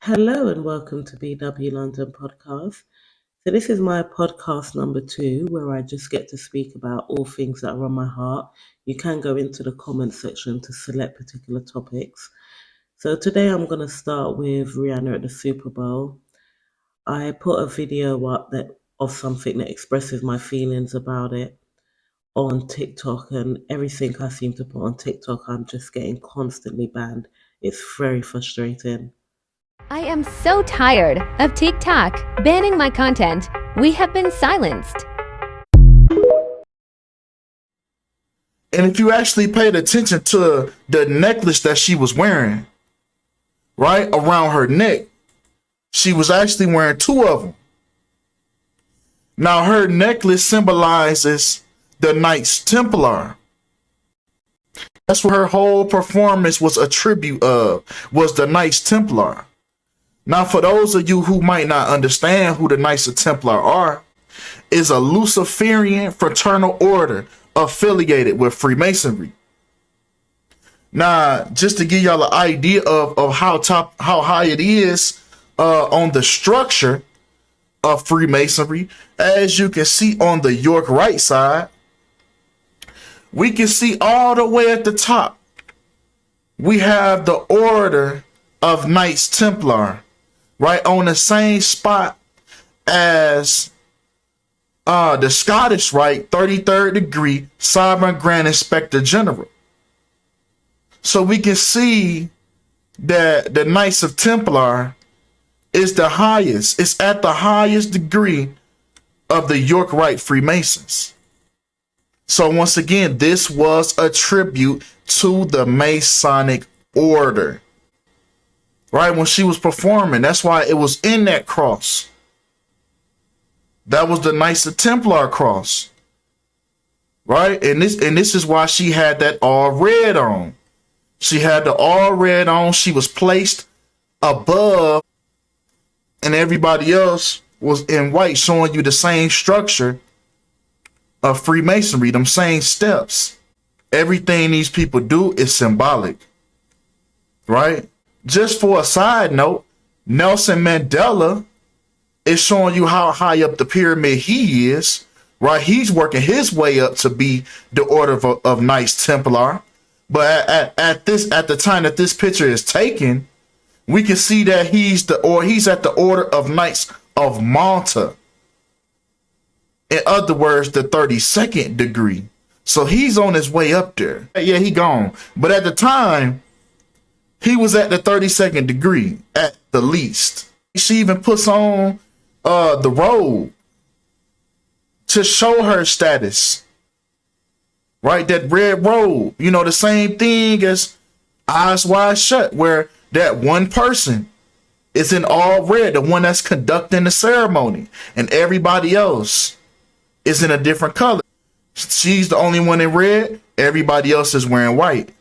Hello and welcome to BW London Podcast. So this is my podcast number 2 where I just get to speak about all things that are on my heart. You can go into the comment section to select particular topics. So today I'm going to start with Rihanna at the Super Bowl. I put a video up of something that expresses my feelings about it on TikTok, and everything I seem to put on TikTok I'm just getting constantly banned. It's very frustrating. I am so tired of TikTok banning my content. We have been silenced. And if you actually paid attention to the necklace that she was wearing, right around her neck, she was actually wearing 2 of them. Now her necklace symbolizes the Knights Templar. That's what her whole performance was a tribute of, was the Knights Templar. Now, for those of you who might not understand who the Knights Templar are, is a Luciferian fraternal order affiliated with Freemasonry. Now, just to give y'all an idea of how high it is on the structure of Freemasonry, as you can see on the York right side, we can see all the way at the top, we have the Order of Knights Templar, right on the same spot as the Scottish Rite 33rd degree Sovereign Grand Inspector General. So we can see that the Knights of Templar is the highest. It's at the highest degree of the York Rite Freemasons. So once again, this was a tribute to the Masonic order. Right, when she was performing, that's why it was in that cross. That was the Knights of Templar cross. Right, and this is why she had that all red on. She had the all red on. She was placed above, and everybody else was in white, showing you the same structure of Freemasonry, them same steps. Everything these people do is symbolic, right? Just for a side note, Nelson Mandela is showing you how high up the pyramid he is, right? He's working his way up to be the Order of Knights Templar. But at the time that this picture is taken, we can see that he's at the Order of Knights of Malta. In other words, the 32nd degree. So he's on his way up there. Yeah, he gone. But at the time, he was at the 32nd degree at the least. She even puts on the robe to show her status. Right? That red robe. You know, the same thing as Eyes Wide Shut, where that one person is in all red, the one that's conducting the ceremony, and everybody else is in a different color. She's the only one in red. Everybody else is wearing white.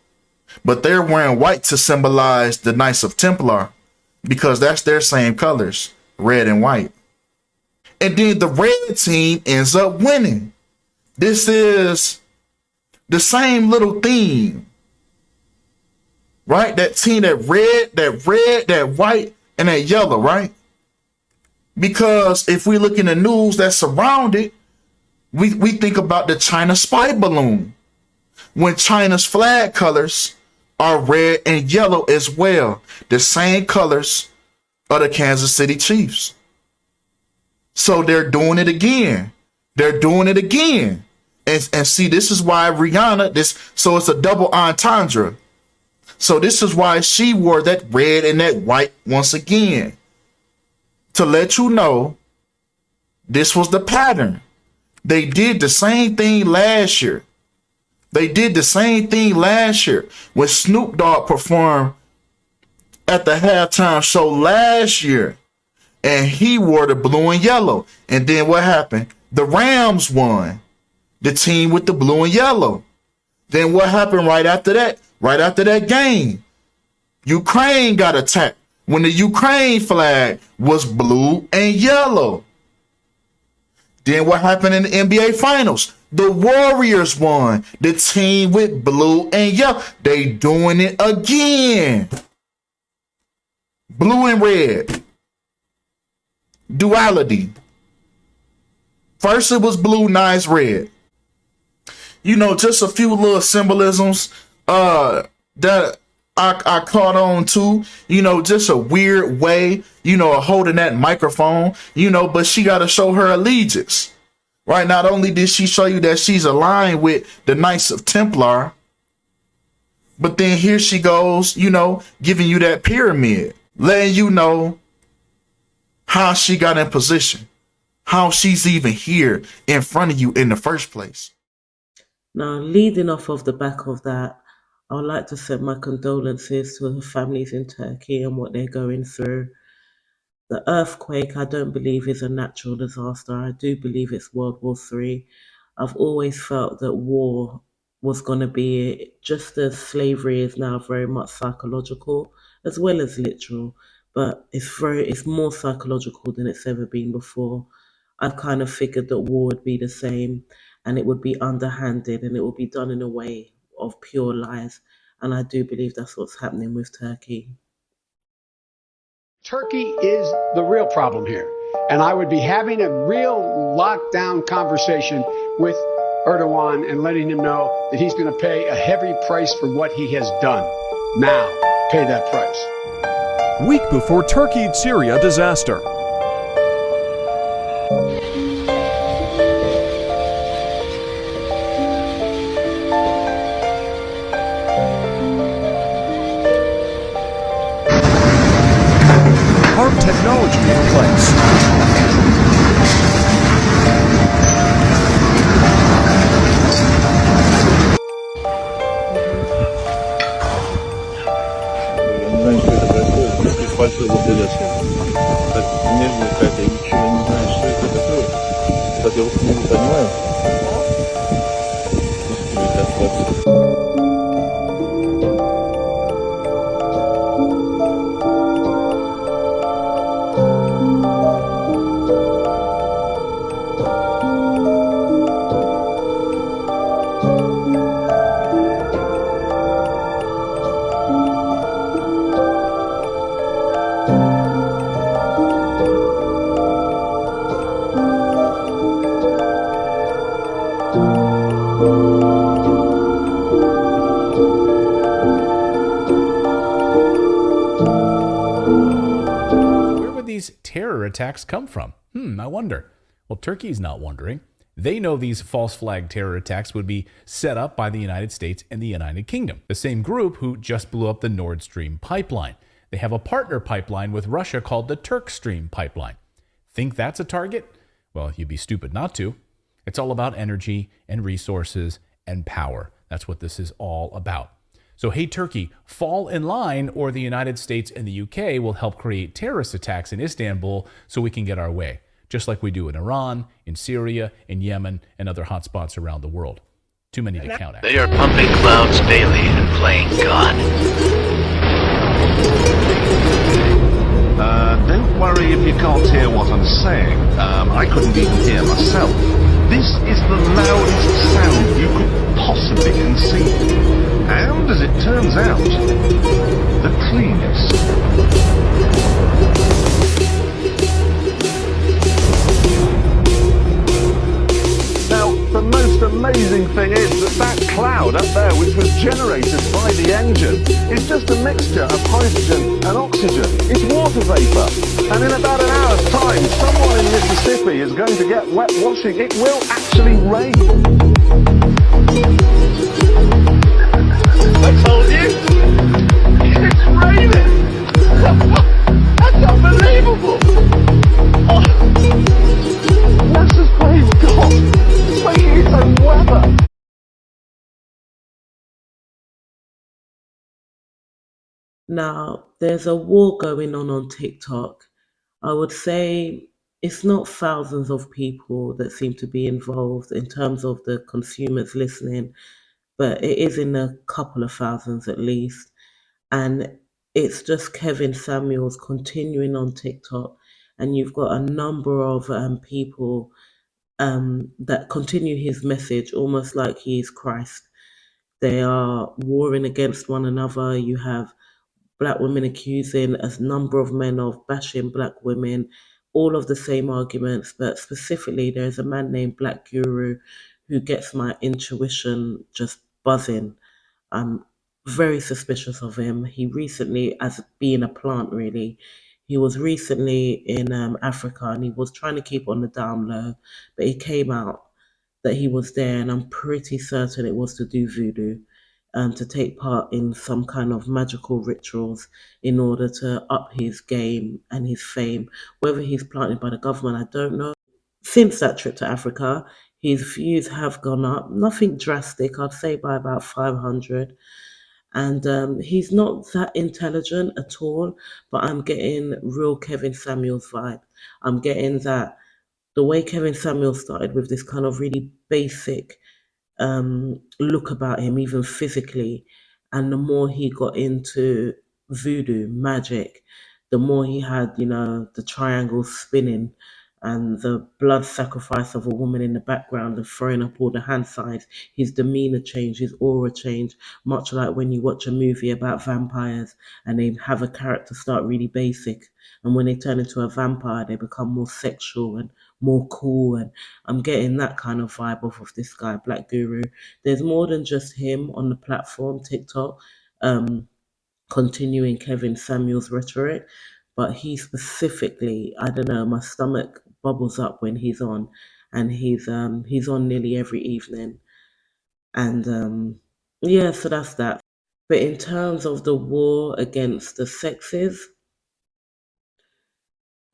But they're wearing white to symbolize the Knights of Templar, because that's their same colors, red and white. And then the red team ends up winning. This is the same little theme, right? That team, that red, that white, and that yellow, right? Because if we look in the news that surround it, we think about the China spy balloon, when China's flag colors are red and yellow as well, the same colors of the Kansas City Chiefs. So they're doing it again. They're doing it again. And see, this is why Rihanna, so it's a double entendre. So this is why she wore that red and that white once again, to let you know this was the pattern. They did the same thing last year. They did the same thing last year when Snoop Dogg performed at the halftime show last year, and he wore the blue and yellow. And then what happened? The Rams won, the team with the blue and yellow. Then what happened right after that? Right after that game, Ukraine got attacked when the Ukraine flag was blue and yellow. Then what happened in the NBA Finals? The Warriors won, the team with blue and yellow. They doing it again. blue and red. Duality. First it was blue, now it's red. You know, just a few little symbolisms that I caught on to. You know, just a weird way, you know, of holding that microphone, you know, but she got to show her allegiance. Right? Not only did she show you that she's aligned with the Knights of Templar, but then here she goes, you know, giving you that pyramid, letting you know how she got in position, how she's even here in front of you in the first place. Now, leading off of the back of that, I would like to send my condolences to the families in Turkey and what they're going through. The earthquake, I don't believe, is a natural disaster. I do believe it's World War III. I've always felt that war was going to be, just as slavery is now, very much psychological as well as literal, but it's more psychological than it's ever been before. I've kind of figured that war would be the same, and it would be underhanded, and it would be done in a way of pure lies. And I do believe that's what's happening with Turkey. Turkey is the real problem here. And I would be having a real lockdown conversation with Erdogan and letting him know that he's going to pay a heavy price for what he has done. Now, pay that price. Week before Turkey-Syria disaster. Hard technology in place. Я не знаю, что это такое. Если большой вот этот так нежная какая-то, я ничего не знаю, что это такое. Так я вот не понимаю. Terror attacks come from? I wonder. Well, Turkey's not wondering. They know these false flag terror attacks would be set up by the United States and the United Kingdom, the same group who just blew up the Nord Stream pipeline. They have a partner pipeline with Russia called the Turk Stream pipeline. Think that's a target? Well, you'd be stupid not to. It's all about energy and resources and power. That's what this is all about. So, hey, Turkey, fall in line, or the United States and the UK will help create terrorist attacks in Istanbul so we can get our way, just like we do in Iran, in Syria, in Yemen, and other hotspots around the world. Too many to count, actually. They are pumping clouds daily and playing God. Don't worry if you can't hear what I'm saying. I couldn't even hear myself. This is the loudest sound you could possibly conceive. And, as it turns out, the cleanest. Now, the most amazing thing is that cloud up there, which was generated by the engine, is just a mixture of hydrogen and oxygen. It's water vapor. And in about an hour's time, someone in Mississippi is going to get wet washing. It will actually rain. I told you! It's raining! That's unbelievable! Oh, NASA's playing God! It's making its own weather! Now, there's a war going on TikTok. I would say it's not thousands of people that seem to be involved in terms of the consumers listening, but it is in a couple of thousands at least. And it's just Kevin Samuels continuing on TikTok. And you've got a number of people that continue his message almost like he is Christ. They are warring against one another. You have black women accusing a number of men of bashing black women, all of the same arguments, but specifically there's a man named Blk Guru who gets my intuition just buzzing. I'm very suspicious of him. He recently, as being a plant really, he was recently in Africa and he was trying to keep on the down low, but he came out that he was there, and I'm pretty certain it was to do voodoo, to take part in some kind of magical rituals in order to up his game and his fame. Whether he's planted by the government, I don't know. Since that trip to Africa, his views have gone up. Nothing drastic, I'd say by about 500. And he's not that intelligent at all, but I'm getting real Kevin Samuels vibe. I'm getting that the way Kevin Samuels started with this kind of really basic look about him, even physically. And the more he got into voodoo, magic, the more he had, the triangle spinning and the blood sacrifice of a woman in the background and throwing up all the hand signs, his demeanor changed, his aura changed, much like when you watch a movie about vampires and they have a character start really basic. And when they turn into a vampire, they become more sexual and more cool. And I'm getting that kind of vibe off of this guy, Blk Guru. There's more than just him on the platform, TikTok, continuing Kevin Samuels' rhetoric, but he specifically, I don't know, my stomach bubbles up when he's on, and he's on nearly every evening. And yeah, so that's that. But in terms of the war against the sexes,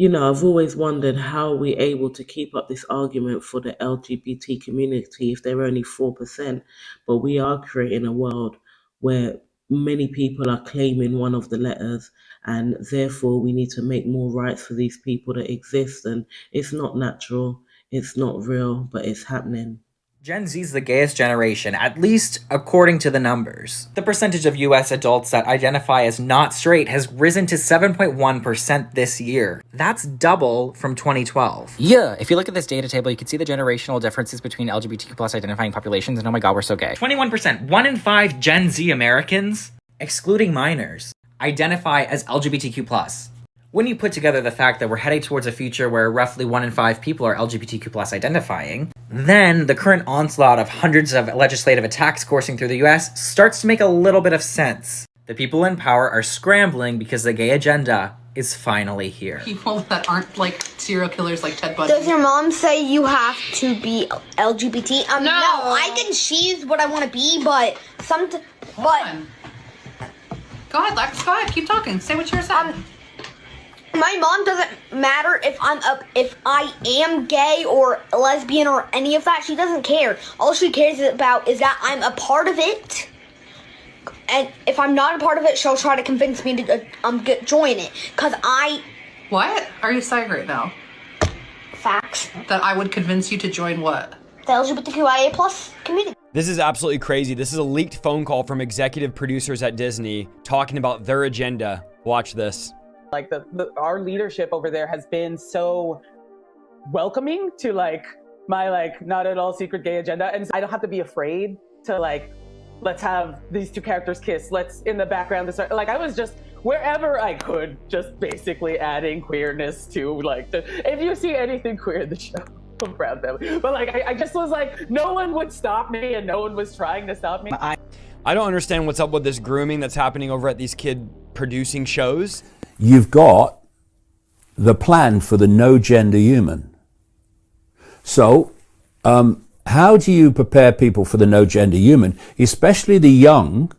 I've always wondered how we're able to keep up this argument for the LGBT community if they're only 4%, but we are creating a world where many people are claiming one of the letters, and therefore we need to make more rights for these people that exist. And it's not natural, it's not real, but it's happening. Gen Z is the gayest generation, at least according to the numbers. The percentage of US adults that identify as not straight has risen to 7.1% this year. That's double from 2012. Yeah, if you look at this data table, you can see the generational differences between LGBTQ plus identifying populations, and oh my god, we're so gay. 21%, 1 in 5 Gen Z Americans, excluding minors, identify as LGBTQ plus. When you put together the fact that we're heading towards a future where roughly 1 in 5 people are LGBTQ plus identifying, then the current onslaught of hundreds of legislative attacks coursing through the US starts to make a little bit of sense. The people in power are scrambling because the gay agenda is finally here. People that aren't like serial killers like Ted Bundy. Does your mom say you have to be LGBT? No. No, I can choose what I want to be, but Hold on. Go ahead, Lex. Go ahead. Keep talking. Say what you're saying. My mom doesn't matter if I am gay or lesbian or any of that. She doesn't care. All she cares about is that I'm a part of it. And if I'm not a part of it, she'll try to convince me to join it. What are you saying right now? Facts. That I would convince you to join what? The LGBTQIA plus community. This is absolutely crazy. This is a leaked phone call from executive producers at Disney talking about their agenda. Watch this. Like our leadership over there has been so welcoming to my not at all secret gay agenda, and I don't have to be afraid to let's have these two characters kiss. Let's in the background start. I was just wherever I could, just basically adding queerness to if you see anything queer in the show, I'm proud of them. But I just was no one would stop me, and no one was trying to stop me. I don't understand what's up with this grooming that's happening over at these kid producing shows. You've got the plan for the no gender human. So, how do you prepare people for the no gender human, especially the young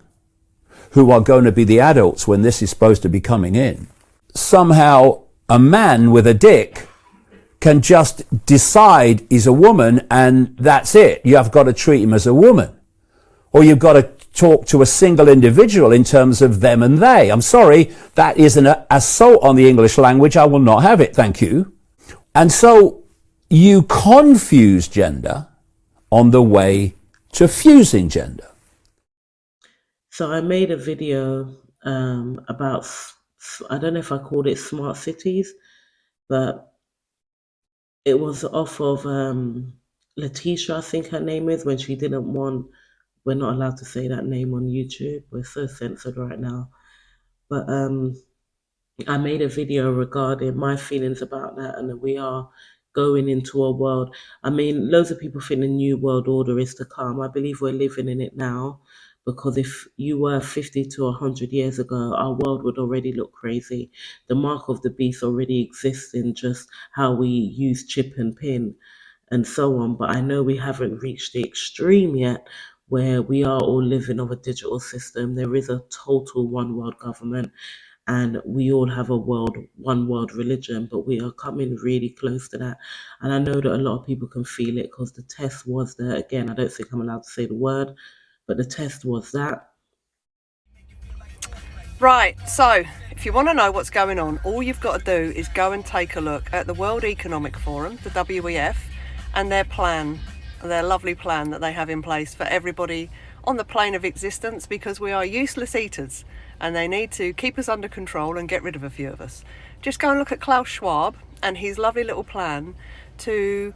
who are going to be the adults when this is supposed to be coming in? Somehow a man with a dick can just decide he's a woman and that's it. You have got to treat him as a woman. Or you've got to talk to a single individual in terms of them and they. I'm sorry, that is an assault on the English language. I will not have it, thank you. And so you confuse gender on the way to fusing gender. So I made a video about, I don't know if I called it smart cities, but it was off of Letitia, I think her name is, when she didn't want, we're not allowed to say that name on YouTube. We're so censored right now. But I made a video regarding my feelings about that, and that we are going into a world. I mean, loads of people think the new world order is to come. I believe we're living in it now, because if you were 50 to 100 years ago, our world would already look crazy. The mark of the beast already exists in just how we use chip and pin and so on. But I know we haven't reached the extreme yet where we are all living off a digital system. There is a total one world government, and we all have one world religion, but we are coming really close to that. And I know that a lot of people can feel it because the test was there. Again, I don't think I'm allowed to say the word, but the test was that. Right, so if you want to know what's going on, all you've got to do is go and take a look at the World Economic Forum, the WEF, and their plan, their lovely plan that they have in place for everybody on the plane of existence, because we are useless eaters and they need to keep us under control and get rid of a few of us. Just go and look at Klaus Schwab and his lovely little plan to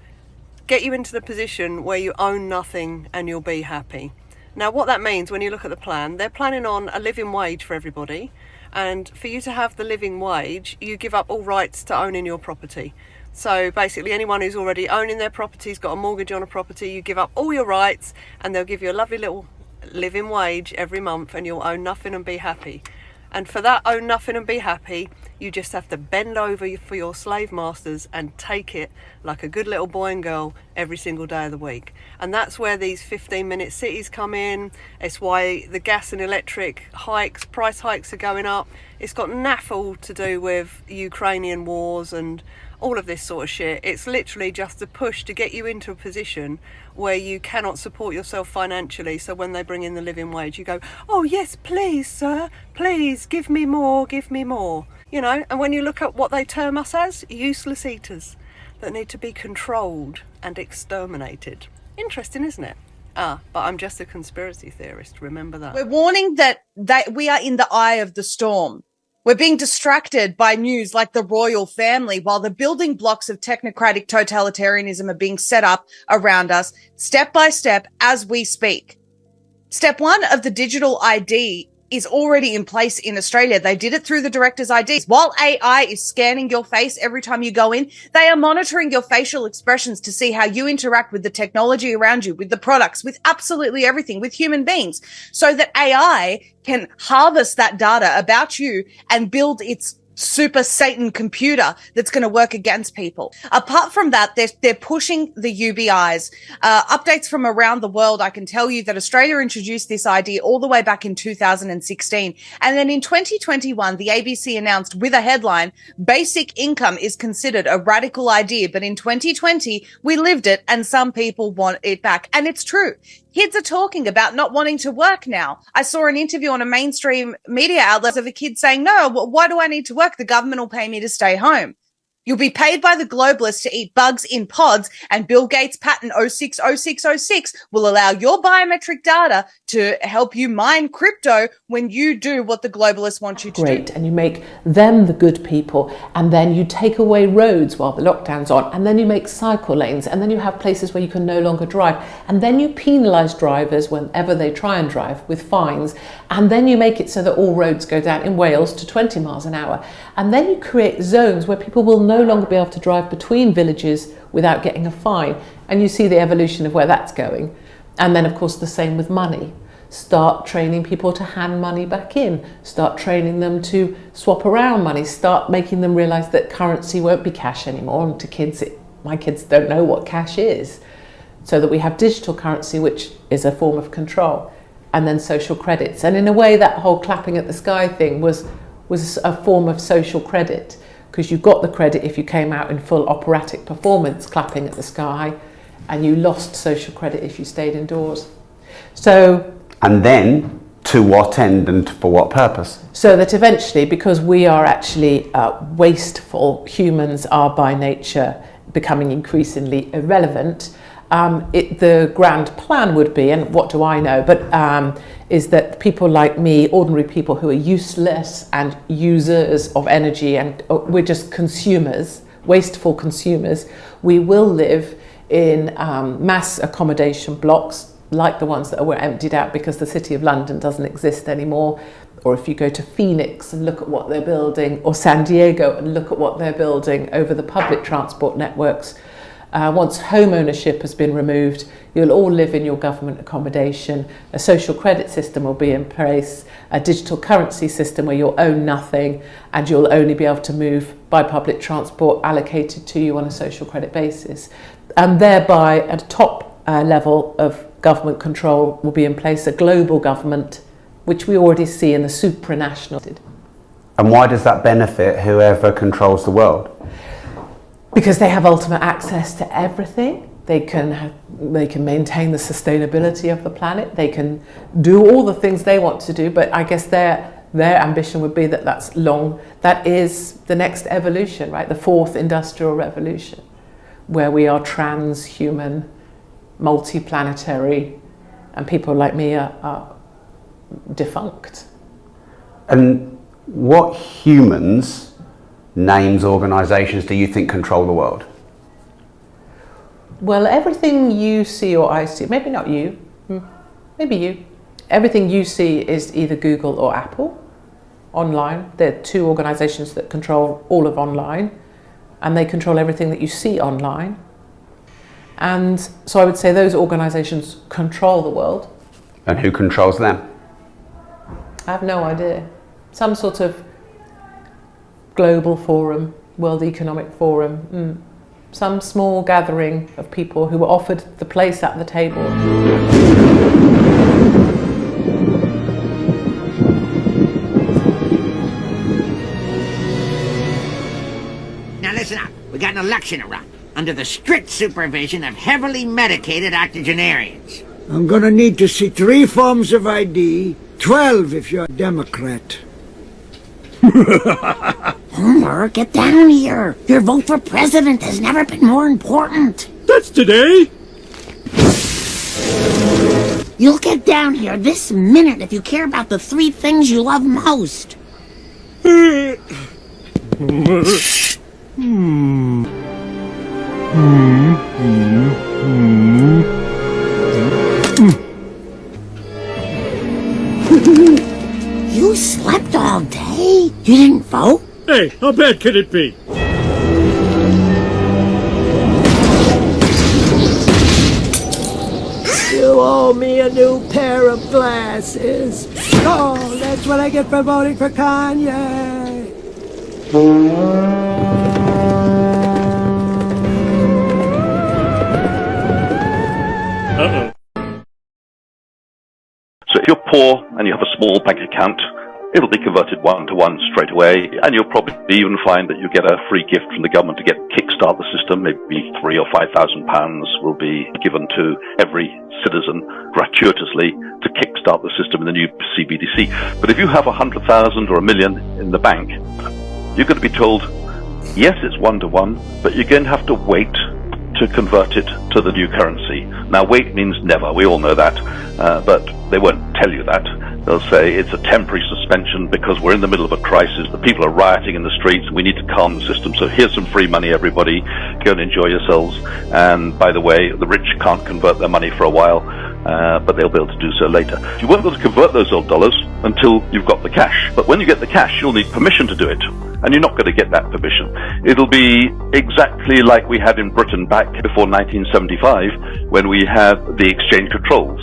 get you into the position where you own nothing and you'll be happy. Now, what that means, when you look at the plan, they're planning on a living wage for everybody, and for you to have the living wage, you give up all rights to owning your property. So basically, anyone who's already owning their property's got a mortgage on a property, you give up all your rights and they'll give you a lovely little living wage every month, and you'll own nothing and be happy. And for that own nothing and be happy, you just have to bend over for your slave masters and take it like a good little boy and girl every single day of the week. And that's where these 15-minute cities come in. It's why the gas and electric price hikes are going up. It's got naff all to do with Ukrainian wars and all of this sort of shit. It's literally just a push to get you into a position where you cannot support yourself financially. So when they bring in the living wage, you go, oh yes, please sir, please give me more, give me more. You know, and when you look at what they term us as, useless eaters that need to be controlled and exterminated. Interesting, isn't it? But I'm just a conspiracy theorist, remember that. We're warning that we are in the eye of the storm. We're being distracted by news like the royal family, while the building blocks of technocratic totalitarianism are being set up around us step by step as we speak. Step one of the digital ID is already in place in Australia. They did it through the director's IDs. While AI is scanning your face every time you go in, they are monitoring your facial expressions to see how you interact with the technology around you, with the products, with absolutely everything, with human beings, so that AI can harvest that data about you and build its super Satan computer that's going to work against people. Apart from that, they're pushing the UBIs. Updates from around the world, I can tell you that Australia introduced this idea all the way back in 2016. And then in 2021, the ABC announced with a headline, basic income is considered a radical idea. But in 2020, we lived it and some people want it back. And it's true. Kids are talking about not wanting to work now. I saw an interview on a mainstream media outlet of a kid saying, no, why do I need to work? The government will pay me to stay home. You'll be paid by the globalists to eat bugs in pods, and Bill Gates' patent 060606 will allow your biometric data to help you mine crypto when you do what the globalists want you to do. Great, and you make them the good people, and then you take away roads while the lockdown's on, and then you make cycle lanes, and then you have places where you can no longer drive, and then you penalise drivers whenever they try and drive with fines, and then you make it so that all roads go down in Wales to 20 miles an hour, and then you create zones where people will no longer be able to drive between villages without getting a fine, and you see the evolution of where that's going. And then of course the same with money. Start training people to hand money back in, start training them to swap around money, start making them realise that currency won't be cash anymore. And to kids, my kids don't know what cash is, so that we have digital currency, which is a form of control, and then social credits. And in a way, that whole clapping at the sky thing was a form of social credit, because you got the credit if you came out in full operatic performance clapping at the sky, and you lost social credit if you stayed indoors. So, and then to what end and for what purpose? So that eventually, because we are actually wasteful, humans are by nature becoming increasingly irrelevant, the grand plan would be, and what do I know, but is that people like me, ordinary people who are useless and users of energy, and we're just consumers, wasteful consumers, we will live in mass accommodation blocks like the ones that were emptied out because the City of London doesn't exist anymore, Or if you go to Phoenix and look at what they're building, or San Diego and look at what they're building over the public transport networks, once home ownership has been removed, you'll all live in your government accommodation. A social credit system will be in place, a digital currency system where you'll own nothing and you'll only be able to move by public transport allocated to you on a social credit basis. And thereby, at a top level of government control will be in place, a global government, which we already see in the supranational. And why does that benefit whoever controls the world? Because they have ultimate access to everything. They can maintain the sustainability of the planet. They can do all the things they want to do. But I guess their ambition would be that that is the next evolution, right? The fourth industrial revolution, where we are transhuman, multiplanetary, and people like me are defunct. And what humans, names, organisations do you think control the world? Well, everything you see or I see, maybe not you, maybe you. Everything you see is either Google or Apple online. They're two organisations that control all of online, and they control everything that you see online. And so I would say those organisations control the world. And who controls them? I have no idea. Some sort of global forum, World Economic Forum, some small gathering of people who were offered the place at the table. Now listen up, we got an election to run under the strict supervision of heavily medicated octogenarians. I'm gonna need to see 3 forms of ID, 12 if you're a Democrat. Homer, get down here. Your vote for president has never been more important. That's today. You'll get down here this minute if you care about the 3 things you love most. You slept all day? You didn't vote? Hey, how bad could it be? You owe me a new pair of glasses. Oh, that's what I get for voting for Kanye. Uh-oh. So if you're poor and you have a small bank account, it'll be converted 1-to-1 straight away, and you'll probably even find that you get a free gift from the government to kickstart the system. Maybe £3,000 or £5,000 will be given to every citizen gratuitously to kickstart the system in the new CBDC. But if you have 100,000 or 1 million in the bank, you're going to be told, yes, it's 1-to-1, but you're going to have to wait to convert it to the new currency. Now, wait means never. We all know that, but they won't tell you that. They'll say it's a temporary suspension because we're in the middle of a crisis. The people are rioting in the streets. We need to calm the system. So here's some free money, everybody. Go and enjoy yourselves. And by the way, the rich can't convert their money for a while, but they'll be able to do so later. You won't be able to convert those old dollars until you've got the cash. But when you get the cash, you'll need permission to do it. And you're not going to get that permission. It'll be exactly like we had in Britain back before 1975 when we had the exchange controls.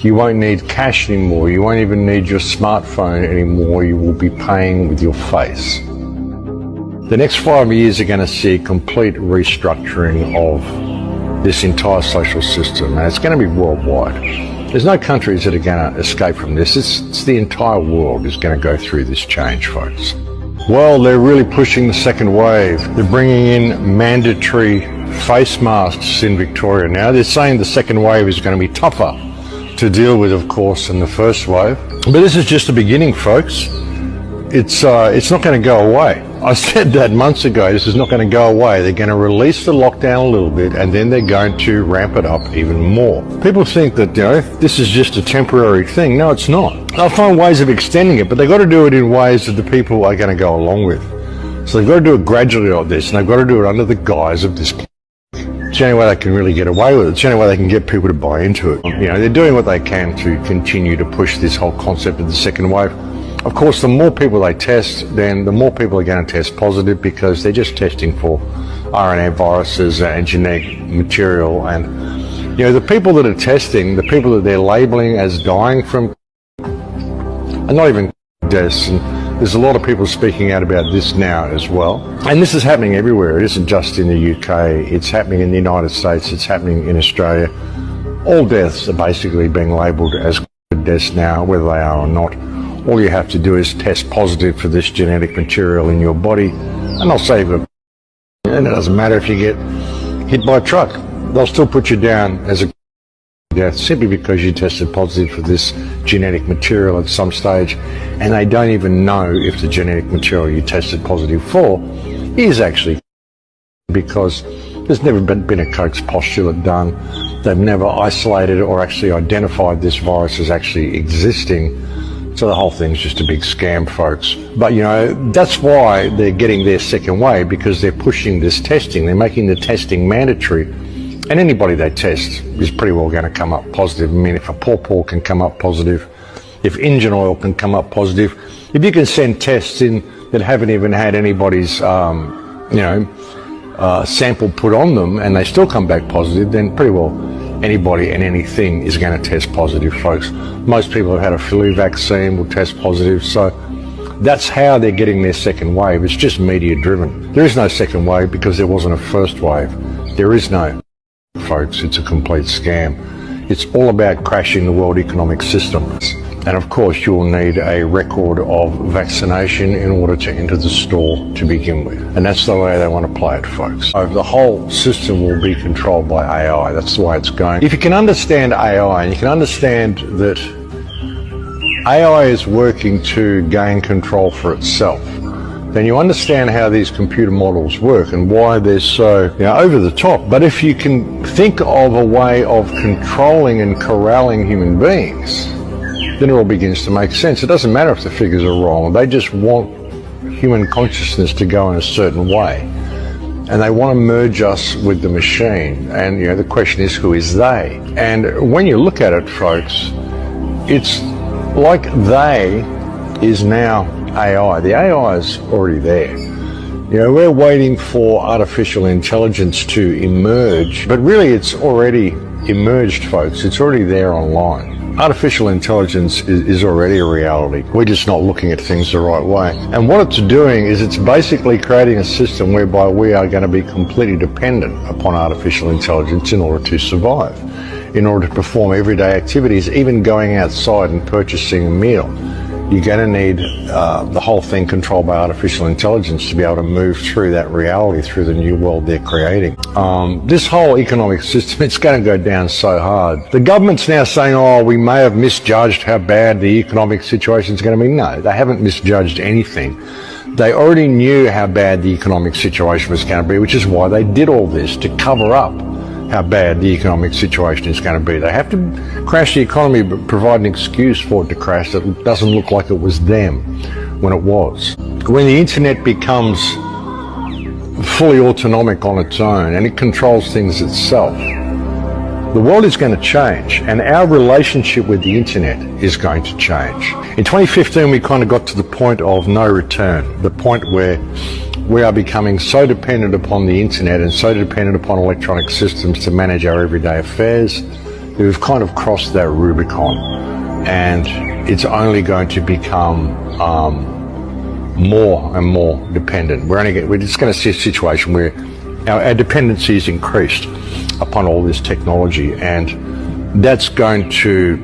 You won't need cash anymore. You won't even need your smartphone anymore. You will be paying with your face. The next 5 years are going to see a complete restructuring of this entire social system, and it's going to be worldwide. There's no countries that are going to escape from this. It's the entire world is going to go through this change, folks. Well, they're really pushing the second wave. They're bringing in mandatory face masks in Victoria now. They're saying the second wave is going to be tougher to deal with, of course, than the first wave. But this is just the beginning, folks. It's not going to go away. I said that months ago, this is not going to go away. They're going to release the lockdown a little bit, and then they're going to ramp it up even more. People think that, this is just a temporary thing. No, it's not. They'll find ways of extending it, but they've got to do it in ways that the people are going to go along with. So they've got to do it gradually like this, and they've got to do it under the guise of this. It's the only way they can really get away with it. It's the only way they can get people to buy into it. They're doing what they can to continue to push this whole concept of the second wave. Of course, the more people they test, then the more people are going to test positive because they're just testing for RNA viruses and genetic material. And, you know, the people that are testing, the people that they're labeling as dying from are not even deaths. And there's a lot of people speaking out about this now as well. And this is happening everywhere. It isn't just in the UK. It's happening in the United States. It's happening in Australia. All deaths are basically being labelled as deaths now, whether they are or not. All you have to do is test positive for this genetic material in your body, and they'll say you've got, and it doesn't matter if you get hit by a truck. They'll still put you down as a death simply because you tested positive for this genetic material at some stage, and they don't even know if the genetic material you tested positive for is actually, because there's never been a Koch's postulate done. They've never isolated or actually identified this virus as actually existing. So the whole thing's just a big scam, folks. But, you know, that's why they're getting their second wave, because they're pushing this testing. They're making the testing mandatory. And anybody they test is pretty well going to come up positive. I mean, if a pawpaw can come up positive, if engine oil can come up positive, if you can send tests in that haven't even had anybody's, sample put on them and they still come back positive, then pretty well anybody and anything is going to test positive, folks. Most people have had a flu vaccine will test positive, so that's how they're getting their second wave. It's just media driven. There is no second wave because there wasn't a first wave. There is no, folks. It's a complete scam. It's all about crashing the world economic system. And of course, you'll need a record of vaccination in order to enter the store to begin with. And that's the way they want to play it, folks. So the whole system will be controlled by AI. That's the way it's going. If you can understand AI, and you can understand that AI is working to gain control for itself, then you understand how these computer models work and why they're so over the top. But if you can think of a way of controlling and corralling human beings, then it all begins to make sense. It doesn't matter if the figures are wrong. They just want human consciousness to go in a certain way. And they want to merge us with the machine. And, the question is, who is they? And when you look at it, folks, it's like they is now AI. The AI is already there. We're waiting for artificial intelligence to emerge, but really it's already emerged, folks. It's already there online. Artificial intelligence is already a reality. We're just not looking at things the right way. And what it's doing is it's basically creating a system whereby we are going to be completely dependent upon artificial intelligence in order to survive, in order to perform everyday activities, even going outside and purchasing a meal. You're going to need the whole thing controlled by artificial intelligence to be able to move through that reality, through the new world they're creating. This whole economic system, it's going to go down so hard. The government's now saying, we may have misjudged how bad the economic situation is going to be. No, they haven't misjudged anything. They already knew how bad the economic situation was going to be, which is why they did all this, to cover up how bad the economic situation is going to be. They have to crash the economy, but provide an excuse for it to crash that doesn't look like it was them when it was. When the internet becomes fully autonomic on its own and it controls things itself, the world is going to change, and our relationship with the internet is going to change. In 2015, we kind of got to the point of no return, the point where we are becoming so dependent upon the internet and so dependent upon electronic systems to manage our everyday affairs that we've kind of crossed that Rubicon, and it's only going to become more and more dependent. We're just going to see a situation where our dependency is increased upon all this technology, and that's going to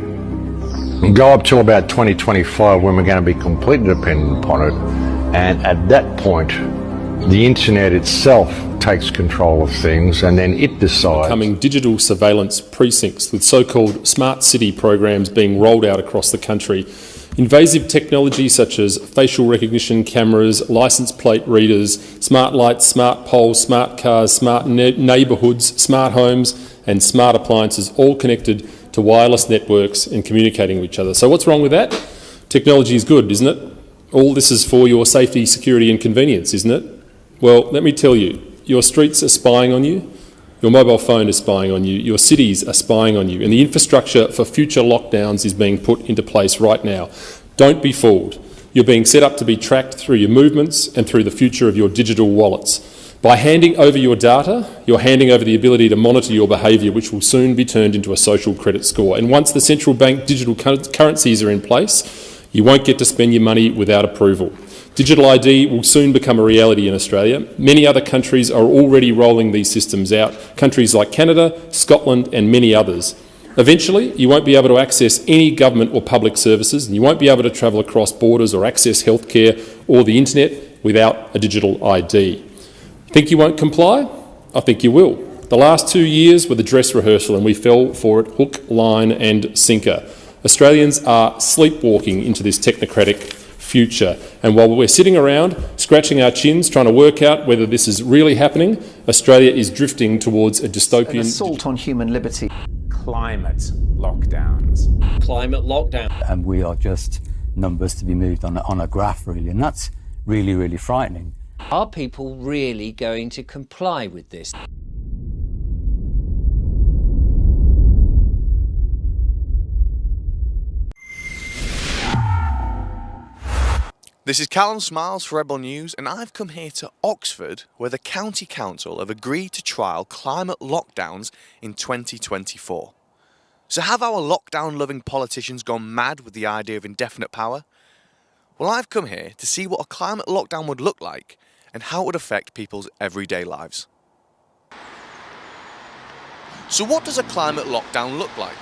go up till about 2025 when we're going to be completely dependent upon it. And at that point, the internet itself takes control of things, and then it decides. Becoming digital surveillance precincts with so-called smart city programs being rolled out across the country. Invasive technology such as facial recognition cameras, license plate readers, smart lights, smart poles, smart cars, smart neighbourhoods, smart homes and smart appliances, all connected to wireless networks and communicating with each other. So what's wrong with that? Technology is good, isn't it? All this is for your safety, security and convenience, isn't it? Well, let me tell you, your streets are spying on you, your mobile phone is spying on you, your cities are spying on you, and the infrastructure for future lockdowns is being put into place right now. Don't be fooled. You're being set up to be tracked through your movements and through the future of your digital wallets. By handing over your data, you're handing over the ability to monitor your behaviour, which will soon be turned into a social credit score. And once the central bank digital currencies are in place, you won't get to spend your money without approval. Digital ID will soon become a reality in Australia. Many other countries are already rolling these systems out, countries like Canada, Scotland and many others. Eventually, you won't be able to access any government or public services, and you won't be able to travel across borders or access healthcare or the internet without a digital ID. Think you won't comply? I think you will. The last 2 years were the dress rehearsal and we fell for it hook, line and sinker. Australians are sleepwalking into this technocratic future, and while we're sitting around scratching our chins trying to work out whether this is really happening, Australia is drifting towards a dystopian... An assault on human liberty. Climate lockdowns. Climate lockdown. And we are just numbers to be moved on a graph, really, and that's really, really frightening. Are people really going to comply with this? This is Callum Smiles for Rebel News, and I've come here to Oxford, where the County Council have agreed to trial climate lockdowns in 2024. So have our lockdown-loving politicians gone mad with the idea of indefinite power? Well, I've come here to see what a climate lockdown would look like and how it would affect people's everyday lives. So what does a climate lockdown look like?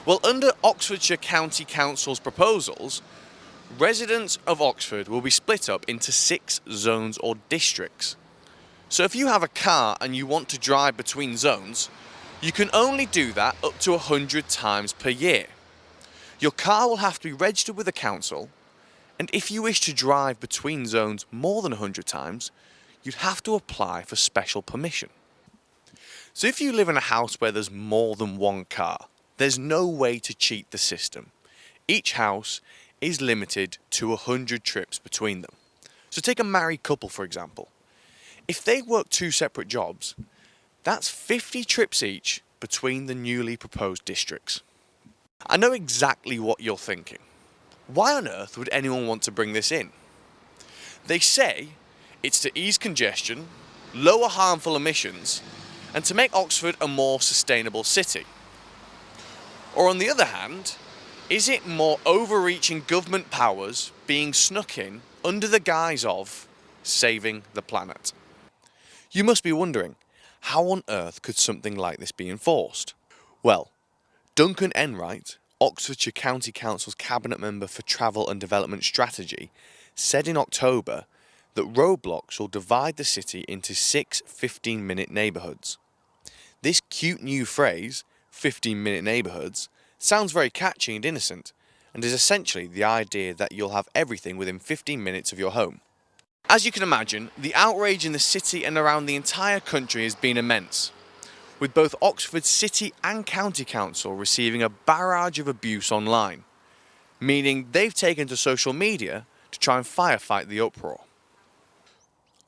Well, under Oxfordshire County Council's proposals, residents of Oxford will be split up into 6 zones or districts. So if you have a car and you want to drive between zones, you can only do that up to 100 times per year. Your car will have to be registered with the council, and if you wish to drive between zones more than 100 times, you'd have to apply for special permission. So if you live in a house where there's more than one car, there's no way to cheat the system. Each house is limited to 100 trips between them. So take a married couple, for example. If they work 2 separate jobs, that's 50 trips each between the newly proposed districts. I know exactly what you're thinking. Why on earth would anyone want to bring this in? They say it's to ease congestion, lower harmful emissions, and to make Oxford a more sustainable city. Or on the other hand, is it more overreaching government powers being snuck in under the guise of saving the planet? You must be wondering, how on earth could something like this be enforced? Well, Duncan Enright, Oxfordshire County Council's Cabinet Member for Travel and Development Strategy, said in October that roadblocks will divide the city into 6 15-minute neighbourhoods. This cute new phrase, 15-minute neighbourhoods, sounds very catchy and innocent, and is essentially the idea that you'll have everything within 15 minutes of your home. As you can imagine, the outrage in the city and around the entire country has been immense, with both Oxford City and County Council receiving a barrage of abuse online, meaning they've taken to social media to try and firefight the uproar.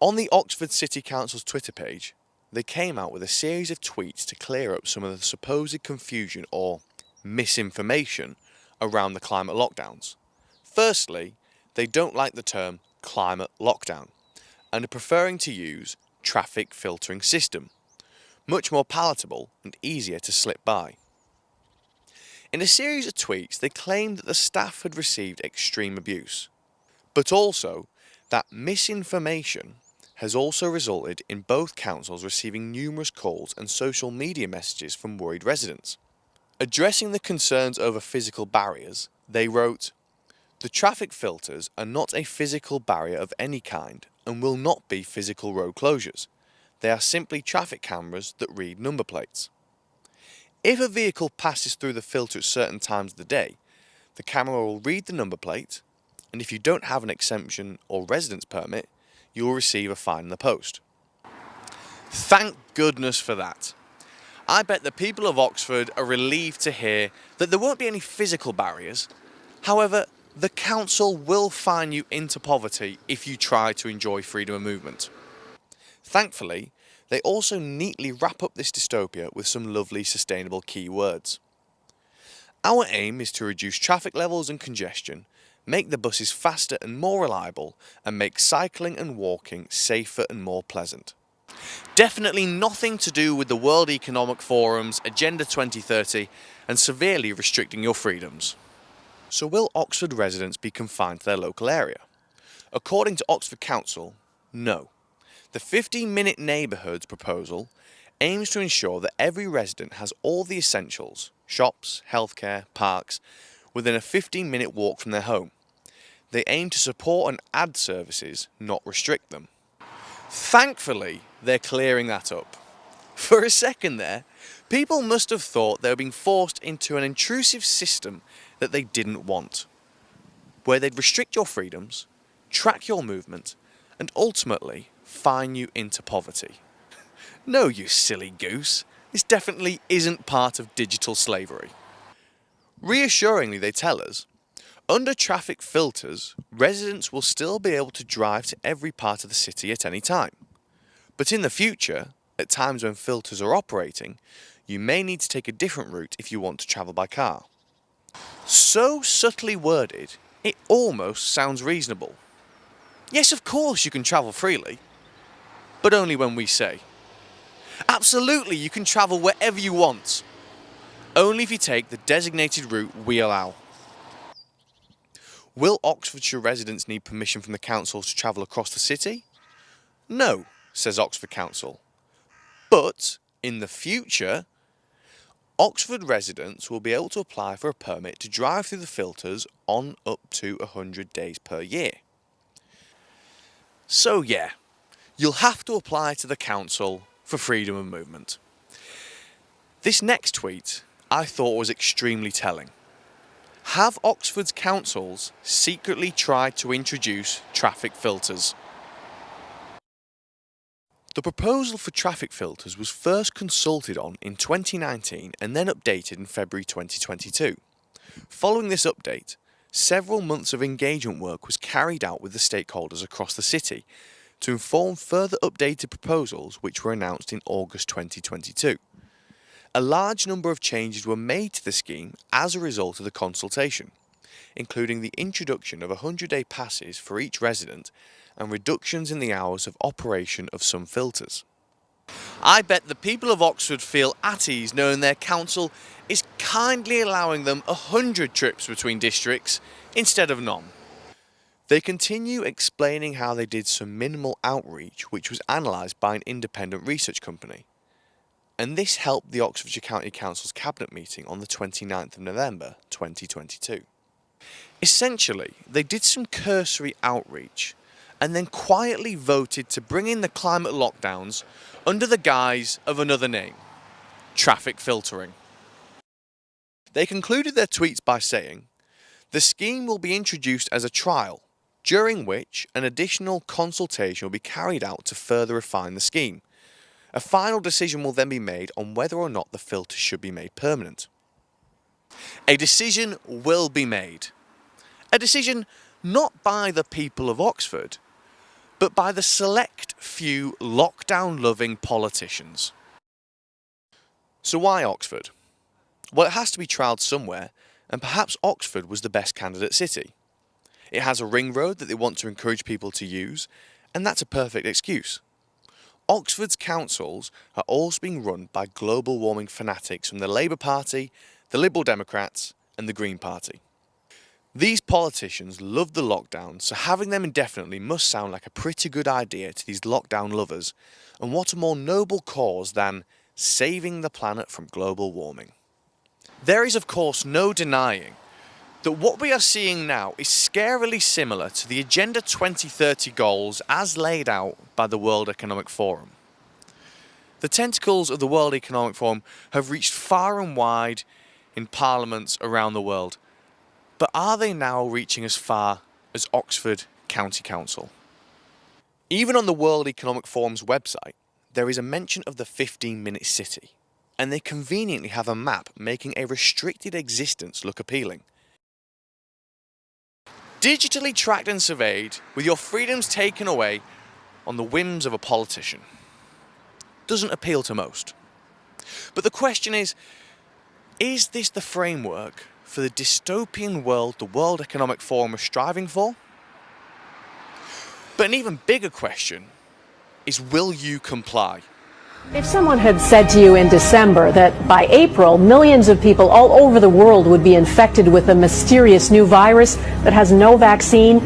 On the Oxford City Council's Twitter page, they came out with a series of tweets to clear up some of the supposed confusion or misinformation around the climate lockdowns. Firstly, they don't like the term climate lockdown and are preferring to use traffic filtering system, much more palatable and easier to slip by. In a series of tweets, they claimed that the staff had received extreme abuse, but also that misinformation has also resulted in both councils receiving numerous calls and social media messages from worried residents. Addressing the concerns over physical barriers, they wrote, "The traffic filters are not a physical barrier of any kind and will not be physical road closures. They are simply traffic cameras that read number plates. If a vehicle passes through the filter at certain times of the day, the camera will read the number plate, and if you don't have an exemption or residence permit, you will receive a fine in the post." Thank goodness for that. I bet the people of Oxford are relieved to hear that there won't be any physical barriers. However, the council will fine you into poverty if you try to enjoy freedom of movement. Thankfully, they also neatly wrap up this dystopia with some lovely sustainable key words. Our aim is to reduce traffic levels and congestion, make the buses faster and more reliable, and make cycling and walking safer and more pleasant. Definitely nothing to do with the World Economic Forum's Agenda 2030 and severely restricting your freedoms. So will Oxford residents be confined to their local area? According to Oxford Council, no. The 15-minute neighbourhoods proposal aims to ensure that every resident has all the essentials, shops, healthcare, parks, within a 15-minute walk from their home. They aim to support and add services, not restrict them. Thankfully, they're clearing that up. For a second there, people must have thought they were being forced into an intrusive system that they didn't want, where they'd restrict your freedoms, track your movement, and ultimately fine you into poverty. No, you silly goose. This definitely isn't part of digital slavery. Reassuringly, they tell us, under traffic filters, residents will still be able to drive to every part of the city at any time. But in the future, at times when filters are operating, you may need to take a different route if you want to travel by car. So subtly worded, it almost sounds reasonable. Yes, of course you can travel freely, but only when we say. Absolutely, you can travel wherever you want, only if you take the designated route we allow. Will Oxfordshire residents need permission from the council to travel across the city? No, says Oxford Council. But, in the future, Oxford residents will be able to apply for a permit to drive through the filters on up to 100 days per year. So yeah, you'll have to apply to the council for freedom of movement. This next tweet I thought was extremely telling. Have Oxford's councils secretly tried to introduce traffic filters? The proposal for traffic filters was first consulted on in 2019 and then updated in February 2022. Following this update, several months of engagement work was carried out with the stakeholders across the city to inform further updated proposals which were announced in August 2022. A large number of changes were made to the scheme as a result of the consultation, including the introduction of 100-day passes for each resident and reductions in the hours of operation of some filters. I bet the people of Oxford feel at ease knowing their council is kindly allowing them 100 trips between districts instead of none. They continue explaining how they did some minimal outreach which was analysed by an independent research company. And this helped the Oxfordshire County Council's Cabinet meeting on the 29th of November 2022. Essentially, they did some cursory outreach and then quietly voted to bring in the climate lockdowns under the guise of another name, traffic filtering. They concluded their tweets by saying, the scheme will be introduced as a trial, during which an additional consultation will be carried out to further refine the scheme. A final decision will then be made on whether or not the filters should be made permanent. A decision will be made. A decision not by the people of Oxford, but by the select few lockdown-loving politicians. So why Oxford? Well, it has to be trialled somewhere, and perhaps Oxford was the best candidate city. It has a ring road that they want to encourage people to use, and that's a perfect excuse. Oxford's councils are also being run by global warming fanatics from the Labour Party, the Liberal Democrats and the Green Party. These politicians love the lockdown, so having them indefinitely must sound like a pretty good idea to these lockdown lovers, and what a more noble cause than saving the planet from global warming. There is of course no denying that what we are seeing now is scarily similar to the Agenda 2030 goals as laid out by the World Economic Forum. The tentacles of the World Economic Forum have reached far and wide in parliaments around the world, but are they now reaching as far as Oxford County Council? Even on the World Economic Forum's website, there is a mention of the 15-minute city, and they conveniently have a map making a restricted existence look appealing. Digitally tracked and surveyed, with your freedoms taken away on the whims of a politician. Doesn't appeal to most. But the question is this the framework for the dystopian world the World Economic Forum is striving for? But an even bigger question is, will you comply? If someone had said to you in December that by April, millions of people all over the world would be infected with a mysterious new virus that has no vaccine,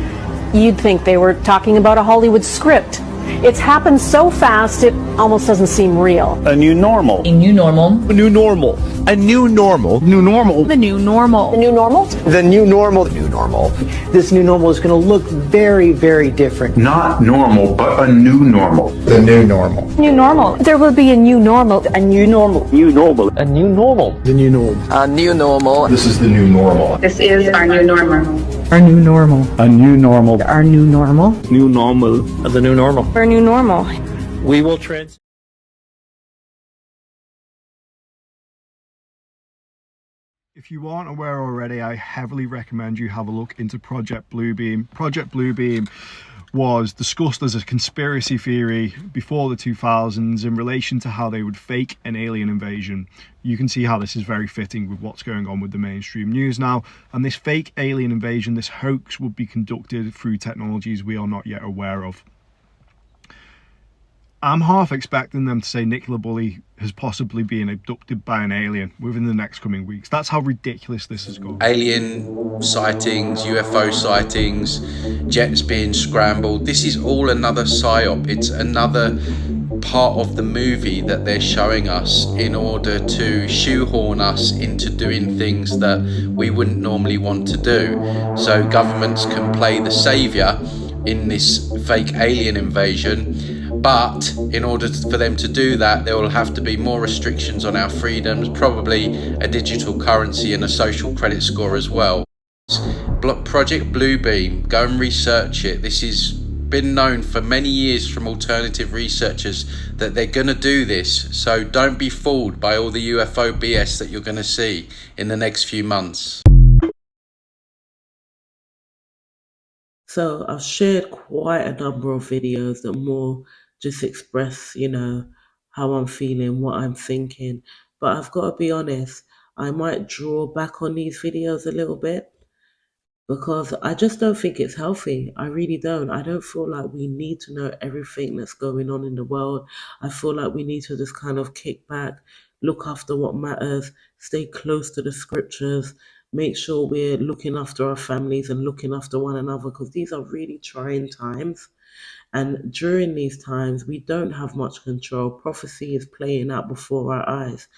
you'd think they were talking about a Hollywood script. It's happened so fast, it almost doesn't seem real. A new normal. A new normal. A new normal. A new normal. New normal. The new normal. The new normal. The new normal. The new normal. This new normal is going to look very, very different. Not normal, but a new normal. The new normal. New normal. There will be a new normal. A new normal. New normal. A new normal. The new normal. A new normal. This is the new normal. This is our new normal. Our new normal. A new normal. Our new normal. New normal. The new normal. Our new normal. We will trans. If you aren't aware already, I heavily recommend you have a look into Project Bluebeam. Project Bluebeam was discussed as a conspiracy theory before the 2000s in relation to how they would fake an alien invasion. You can see how this is very fitting with what's going on with the mainstream news now. And this fake alien invasion, this hoax, would be conducted through technologies we are not yet aware of. I'm half expecting them to say Nicola Bulley has possibly been abducted by an alien within the next coming weeks. That's how ridiculous this has gone. Alien sightings, UFO sightings, jets being scrambled. This is all another psyop. It's another part of the movie that they're showing us in order to shoehorn us into doing things that we wouldn't normally want to do. So governments can play the saviour in this fake alien invasion. But in order for them to do that, there will have to be more restrictions on our freedoms, probably a digital currency and a social credit score as well. Project Bluebeam, go and research it. This has been known for many years from alternative researchers that they're going to do this. So don't be fooled by all the UFO BS that you're going to see in the next few months. So I've shared quite a number of videos that more just express, how I'm feeling, what I'm thinking. But I've got to be honest, I might draw back on these videos a little bit because I just don't think it's healthy. I really don't. I don't feel like we need to know everything that's going on in the world. I feel like we need to just kind of kick back, look after what matters, stay close to the scriptures, make sure we're looking after our families and looking after one another, because these are really trying times. And during these times, we don't have much control. Prophecy is playing out before our eyes.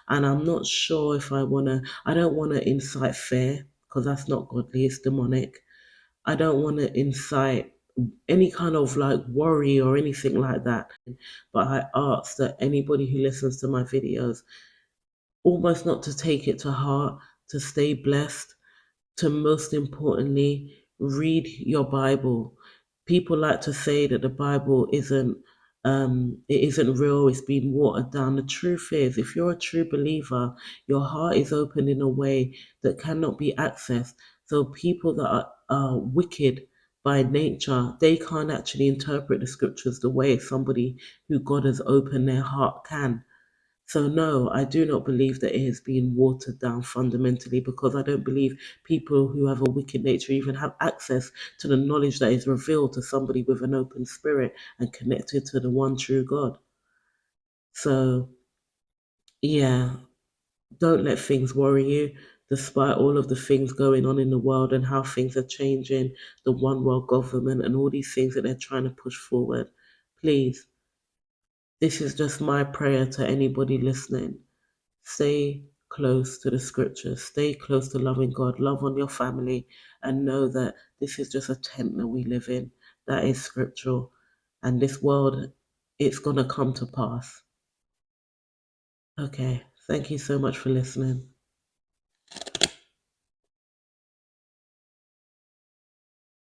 And I'm not sure if I don't want to incite fear, because that's not godly, it's demonic. I don't want to incite any kind of worry or anything like that. But I ask that anybody who listens to my videos almost not to take it to heart, to stay blessed, to most importantly, read your Bible. People like to say that the Bible isn't real, it's been watered down. The truth is, if you're a true believer, your heart is open in a way that cannot be accessed. So people that are wicked by nature, they can't actually interpret the scriptures the way somebody who God has opened their heart can. So no, I do not believe that it has been watered down fundamentally, because I don't believe people who have a wicked nature even have access to the knowledge that is revealed to somebody with an open spirit and connected to the one true God. So yeah, don't let things worry you, despite all of the things going on in the world and how things are changing, the one world government and all these things that they're trying to push forward. Please, this is just my prayer to anybody listening. Stay close to the scriptures. Stay close to loving God. Love on your family and know that this is just a tent that we live in. That is scriptural. And this world, it's going to come to pass. Okay. Thank you so much for listening.